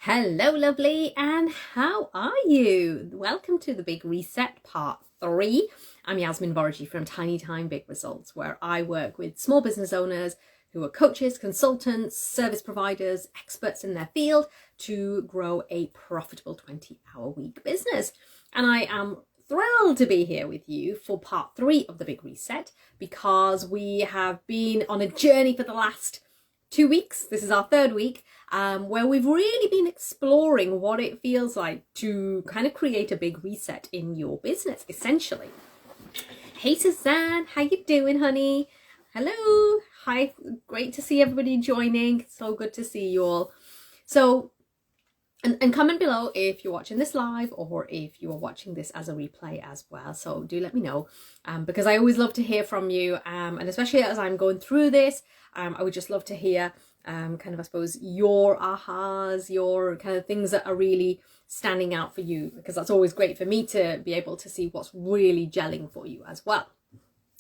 Hello, lovely, and how are you? Welcome to the Big Reset Part 3. I'm Yasmin Vorajee from Tiny Time Big Results, where I work with small business owners who are coaches, consultants, service providers, experts in their field to grow a profitable 20-hour week business. And I am thrilled to be here with you for Part 3 of the Big Reset because we have been on a journey for the last 2 weeks. This is our third week. Where we've really been exploring what it feels like to kind of create a big reset in your business, essentially. Hey Suzanne, how you doing, honey? Hello, hi, great to see everybody joining. So good to see you all. So, and comment below if you're watching this live or if you are watching this as a replay as well. So do let me know, because I always love to hear from you, and especially as I'm going through this, I would just love to hear kind of, I suppose, your ahas, your kind of things that are really standing out for you, because that's always great for me to be able to see what's really gelling for you as well.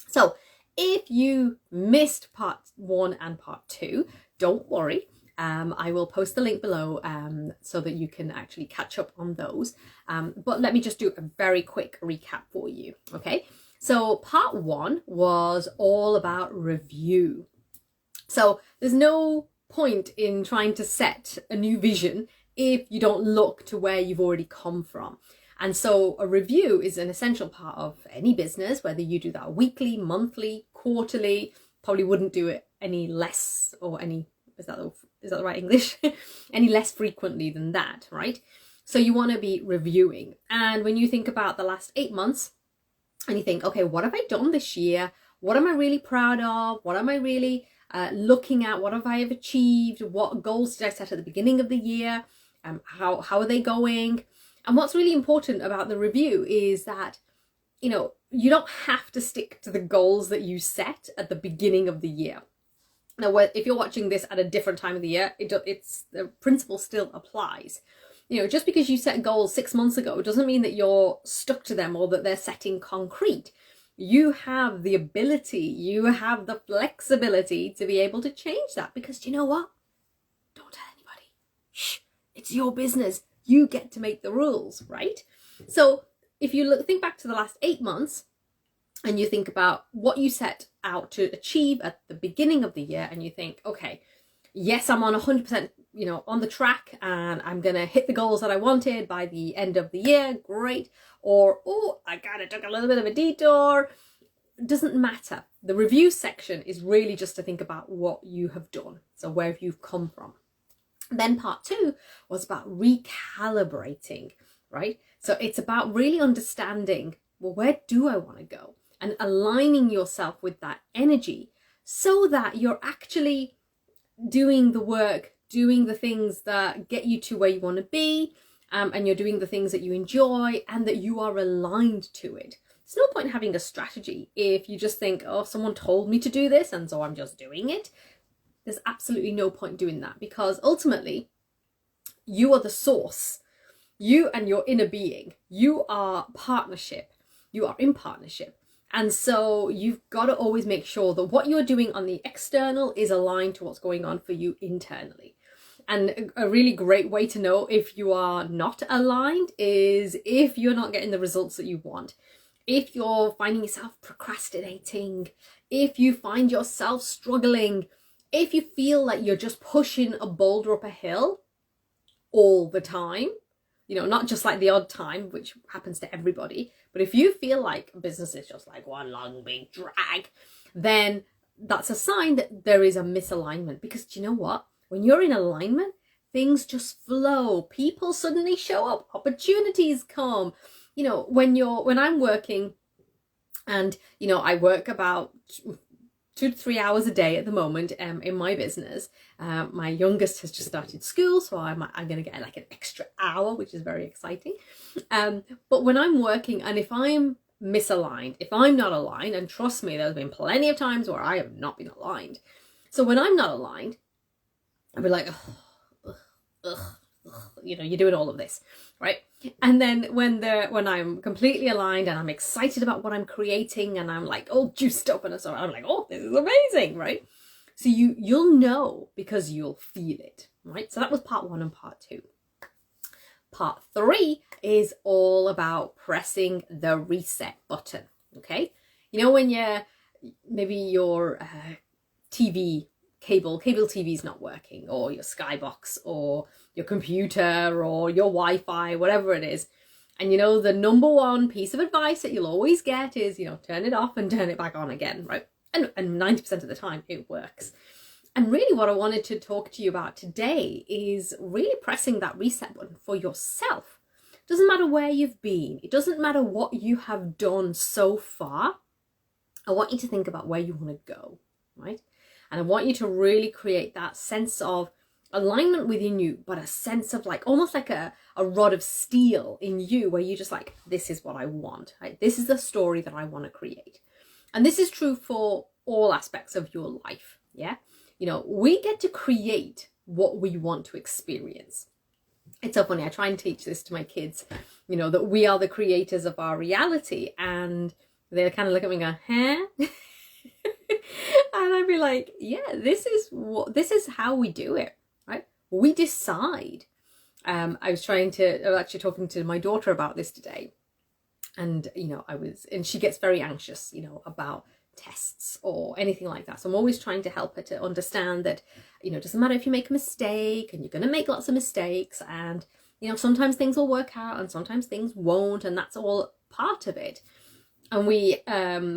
So if you missed part 1 and part 2, don't worry. I will post the link below so that you can actually catch up on those. But let me just do a very quick recap for you. Okay, so part 1 was all about review. So there's no point in trying to set a new vision if you don't look to where you've already come from. And so a review is an essential part of any business, whether you do that weekly, monthly, quarterly. Probably wouldn't do it any less, or any, is that the right English? Any less frequently than that, right? So you want to be reviewing. And when you think about the last 8 months and you think, okay, what have I done this year? What am I really proud of? What am I really looking at? What have I achieved? What goals did I set at the beginning of the year? How are they going? And what's really important about the review is that, you know, you don't have to stick to the goals that you set at the beginning of the year. Now, if you're watching this at a different time of the year, it's the principle still applies. You know, just because you set goals 6 months ago doesn't mean that you're stuck to them or that they're set in concrete. You have the ability, you have the flexibility to be able to change that, because you know what? Don't tell anybody. Shh, it's your business. You get to make the rules, right? So if you think back to the last 8 months and you think about what you set out to achieve at the beginning of the year, and you think, okay, yes, I'm on 100%, you know, on the track, and I'm going to hit the goals that I wanted by the end of the year. Great. Or, oh, I kind of took a little bit of a detour. Doesn't matter. The review section is really just to think about what you have done. So where you've come from. Then part 2 was about recalibrating, right? So it's about really understanding, well, where do I want to go? And aligning yourself with that energy so that you're actually doing the work, doing the things that get you to where you want to be, and you're doing the things that you enjoy and that you are aligned to it. There's no point in having a strategy if you just think, oh, someone told me to do this and so I'm just doing it. There's absolutely no point doing that, because ultimately you are the source. You and your inner being, you are partnership. You are in partnership. And so you've got to always make sure that what you're doing on the external is aligned to what's going on for you internally. And a really great way to know if you are not aligned is if you're not getting the results that you want. If you're finding yourself procrastinating, if you find yourself struggling, if you feel like you're just pushing a boulder up a hill all the time, you know, not just like the odd time, which happens to everybody, but if you feel like business is just like one long big drag, then that's a sign that there is a misalignment. Because do you know what? When you're in alignment, things just flow. People suddenly show up. Opportunities come. You know, when I'm working, and, you know, I work about 2 to 3 hours a day at the moment in my business. My youngest has just started school, so I'm going to get like an extra hour, which is very exciting. But when I'm working, and if I'm misaligned, if I'm not aligned, and trust me, there's been plenty of times where I have not been aligned. So when I'm not aligned, I'll be like, you know, you're doing all of this, right? And then when I'm completely aligned and I'm excited about what I'm creating and I'm like all juiced up and so I'm like, oh, this is amazing, right? So you'll know because you'll feel it, right? So that was part 1 and part 2. Part 3 is all about pressing the reset button, okay? You know, when maybe your cable TV is not working, or your Skybox, or your computer, or your Wi-Fi, whatever it is. And you know, the number one piece of advice that you'll always get is, you know, turn it off and turn it back on again, right? And 90% of the time it works. And really what I wanted to talk to you about today is really pressing that reset button for yourself. It doesn't matter where you've been. It doesn't matter what you have done so far. I want you to think about where you want to go, right? And I want you to really create that sense of alignment within you, but a sense of like, almost like a rod of steel in you, where you just like, this is what I want, right? This is the story that I want to create. And this is true for all aspects of your life, yeah? You know, we get to create what we want to experience. It's so funny, I try and teach this to my kids, you know, that we are the creators of our reality, and they kind of look at me and go, huh? And I'd be like, yeah, this is how we do it, right? We decide. I was actually talking to my daughter about this today, and you know, and she gets very anxious, you know, about tests or anything like that. So I'm always trying to help her to understand that, you know, it doesn't matter if you make a mistake, and you're going to make lots of mistakes, and you know, sometimes things will work out and sometimes things won't, and that's all part of it. And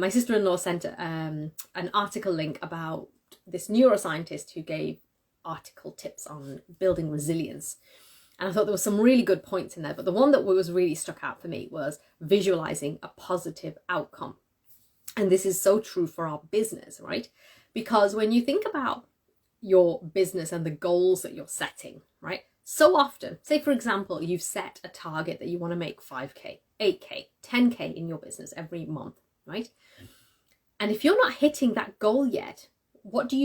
my sister-in-law sent an article link about this neuroscientist who gave article tips on building resilience. And I thought there were some really good points in there, but the one that was really stuck out for me was visualizing a positive outcome. And this is so true for our business, right? Because when you think about your business and the goals that you're setting, right? So often, say for example, you've set a target that you want to make 5K, 8K, 10K in your business every month, right? And if you're not hitting that goal yet, what do?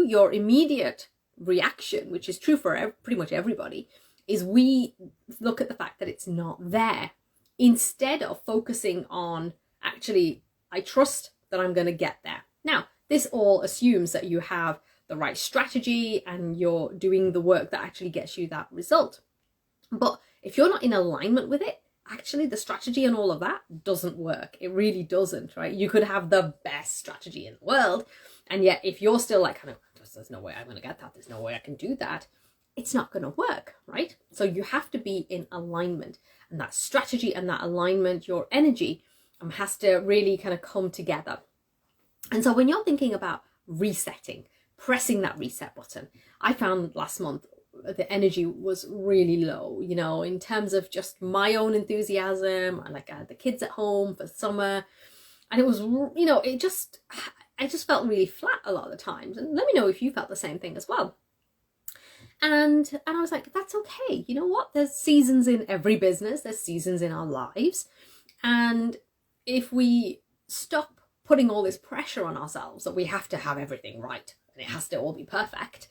Your immediate reaction, which is true for pretty much everybody, is we look at the fact that it's not there, instead of focusing on, actually, I trust that I'm going to get there. Now, this all assumes that you have the right strategy and you're doing the work that actually gets you that result. But if you're not in alignment with it, actually the strategy and all of that doesn't work. It really doesn't, right? You could have the best strategy in the world, and yet if you're still like, kind of, there's no way I'm going to get that, there's no way I can do that, it's not going to work, right? So you have to be in alignment, and that strategy and that alignment, your energy, has to really kind of come together. And so when you're thinking about resetting, pressing that reset button, I found last month the energy was really low, you know, in terms of just my own enthusiasm. Like I had the kids at home for summer, and it was, you know, I just felt really flat a lot of the times. And let me know if you felt the same thing as well. And I was like, that's okay. You know what? There's seasons in every business. There's seasons in our lives. And if we stop putting all this pressure on ourselves that we have to have everything right and it has to all be perfect,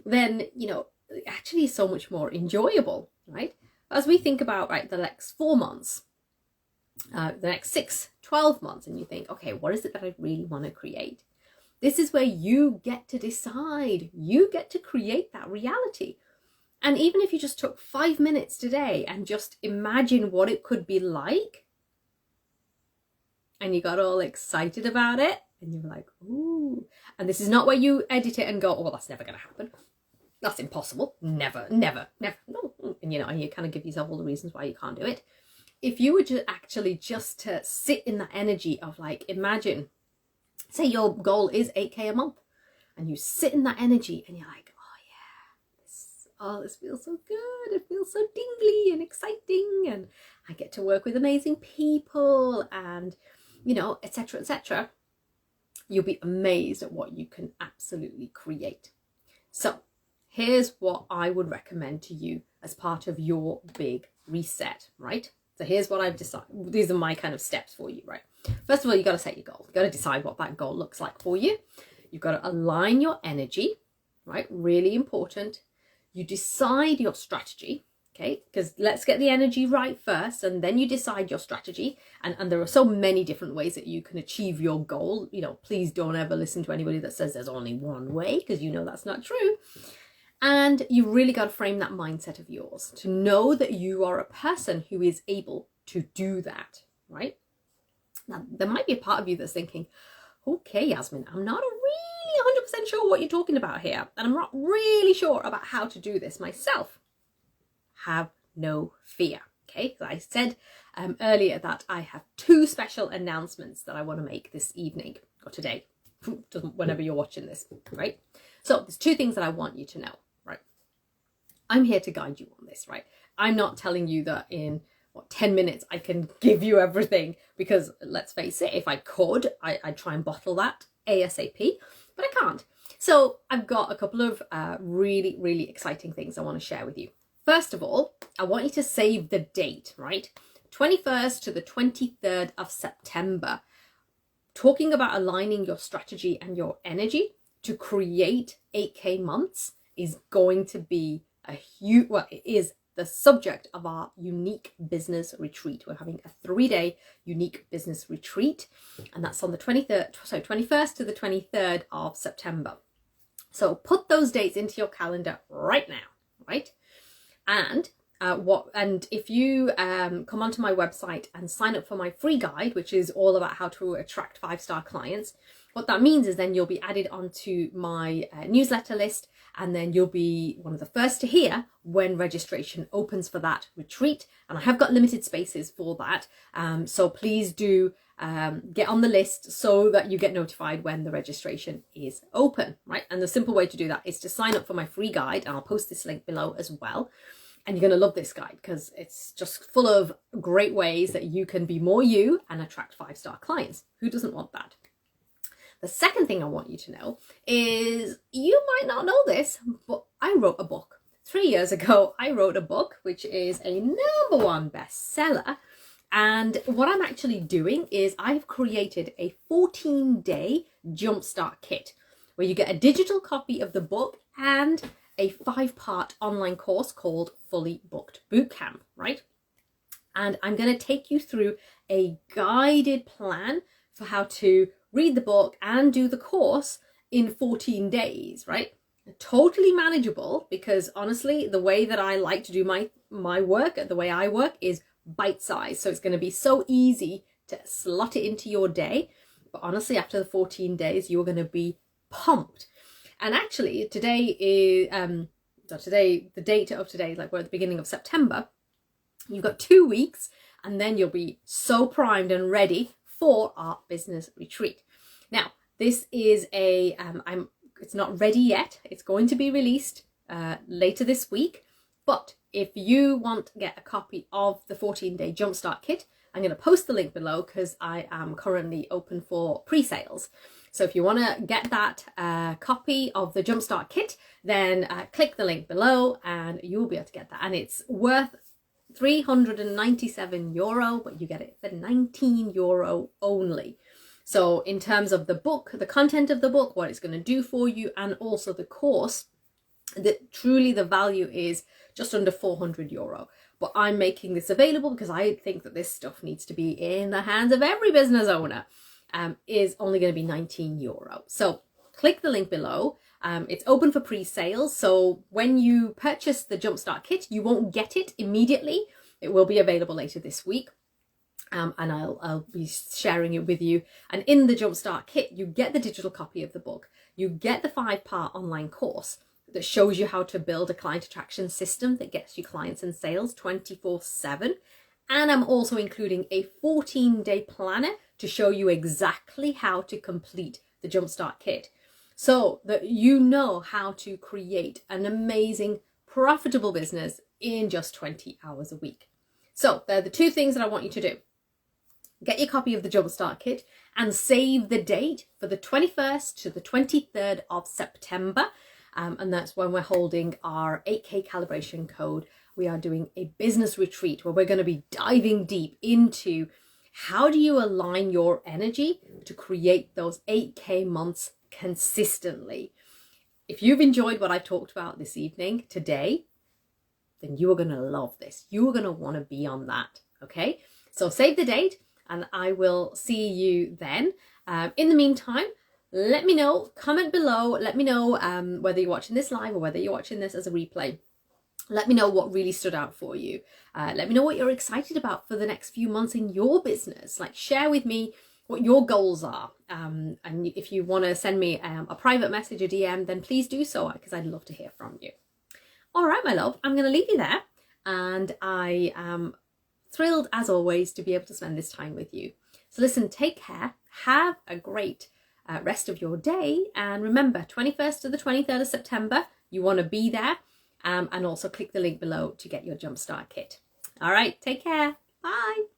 then, you know, it actually is so much more enjoyable, right? As we think about, right, the next 4 months, the next 6, 12 months, and you think, okay, what is it that I really want to create? This is where you get to decide. You get to create that reality. And even if you just took 5 minutes today and just imagine what it could be like, and you got all excited about it, and you're like, ooh. And this is not where you edit it and go, oh, that's never going to happen. That's impossible. Never, never, never. No. And, you know, and you kind of give yourself all the reasons why you can't do it. If you were to actually just to sit in that energy of like, imagine, say your goal is 8K a month, and you sit in that energy and you're like, oh yeah, this feels so good. It feels so tingly and exciting, and I get to work with amazing people, and, you know, etc., etc. You'll be amazed at what you can absolutely create. So here's what I would recommend to you as part of your big reset, right? So here's what I've decided. These are my kind of steps for you, right? First of all, you got to set your goal. You got to decide what that goal looks like for you. You've got to align your energy, right? Really important. You decide your strategy, okay? Because let's get the energy right first, and then you decide your strategy. And there are so many different ways that you can achieve your goal. You know, please don't ever listen to anybody that says there's only one way, because you know that's not true. And you really got to frame that mindset of yours to know that you are a person who is able to do that, right? Now, there might be a part of you that's thinking, okay, Yasmin, I'm not really 100% sure what you're talking about here, and I'm not really sure about how to do this myself. Have no fear, okay? I said earlier that I have 2 special announcements that I want to make this evening, or today, whenever you're watching this, right? So there's 2 things that I want you to know, right? I'm here to guide you on this, right? I'm not telling you that in 10 minutes I can give you everything, because let's face it, if I could, I'd try and bottle that ASAP, but I can't. So I've got a couple of really, really exciting things I want to share with you. First of all, I want you to save the date, right? 21st to the 23rd of September, talking about aligning your strategy and your energy to create 8K months is going to be a huge, well, it is the subject of our unique business retreat. We're having a 3-day unique business retreat, and that's on the 21st to the 23rd of September. So put those dates into your calendar right now, right? And if you come onto my website and sign up for my free guide, which is all about how to attract 5-star clients, what that means is then you'll be added onto my newsletter list, and then you'll be one of the first to hear when registration opens for that retreat. And I have got limited spaces for that. So please do get on the list so that you get notified when the registration is open, right? And the simple way to do that is to sign up for my free guide, and I'll post this link below as well. And you're going to love this guide because it's just full of great ways that you can be more you and attract 5-star clients. Who doesn't want that? The second thing I want you to know is, you might not know this, but I wrote a book. 3 years ago, I wrote a book, which is a #1 bestseller. And what I'm actually doing is I've created a 14-day jumpstart kit where you get a digital copy of the book and a 5-part online course called Fully Booked Bootcamp, right? And I'm going to take you through a guided plan for how to read the book and do the course in 14 days, right? Totally manageable, because honestly, the way that I like to do my work, the way I work, is bite-sized. So it's going to be so easy to slot it into your day. But honestly, after the 14 days, you're going to be pumped. And actually, today is the date of today, like we're at the beginning of September. You've got 2 weeks, and then you'll be so primed and ready for our business retreat. Now, this is it's not ready yet. It's going to be released later this week. But if you want to get a copy of the 14-day Jumpstart Kit, I'm going to post the link below because I am currently open for pre-sales. So if you want to get that copy of the Jumpstart Kit, then click the link below and you'll be able to get that. And it's worth €397, but you get it for €19 only. So in terms of the book, the content of the book, what it's going to do for you, and also the course, that truly the value is just under €400. But I'm making this available because I think that this stuff needs to be in the hands of every business owner. Is only going to be €19. So click the link below. It's open for pre-sales. So when you purchase the Jumpstart Kit, you won't get it immediately. It will be available later this week. And I'll be sharing it with you. And in the Jumpstart Kit, you get the digital copy of the book. You get the 5-part online course that shows you how to build a client attraction system that gets you clients and sales 24/7. And I'm also including a 14-day planner to show you exactly how to complete the Jumpstart Kit, so that you know how to create an amazing, profitable business in just 20 hours a week. So they're the 2 things that I want you to do. Get your copy of the Jumpstart Kit and save the date for the 21st to the 23rd of September. And that's when we're holding our 8K calibration code. We are doing a business retreat where we're going to be diving deep into how do you align your energy to create those 8K months consistently. If you've enjoyed what I've talked about this evening, today, then you are going to love this. You are going to want to be on that. Okay, so save the date and I will see you then. In the meantime, let me know, comment below, let me know whether you're watching this live or whether you're watching this as a replay. Let me know what really stood out for you. Let me know what you're excited about for the next few months in your business. Like, share with me what your goals are. And if you want to send me a private message, a DM, then please do so, because I'd love to hear from you. All right, my love, I'm going to leave you there. And I am thrilled, as always, to be able to spend this time with you. So listen, take care. Have a great rest of your day. And remember, 21st to the 23rd of September, you want to be there. And also click the link below to get your Jumpstart kit. All right, take care. Bye.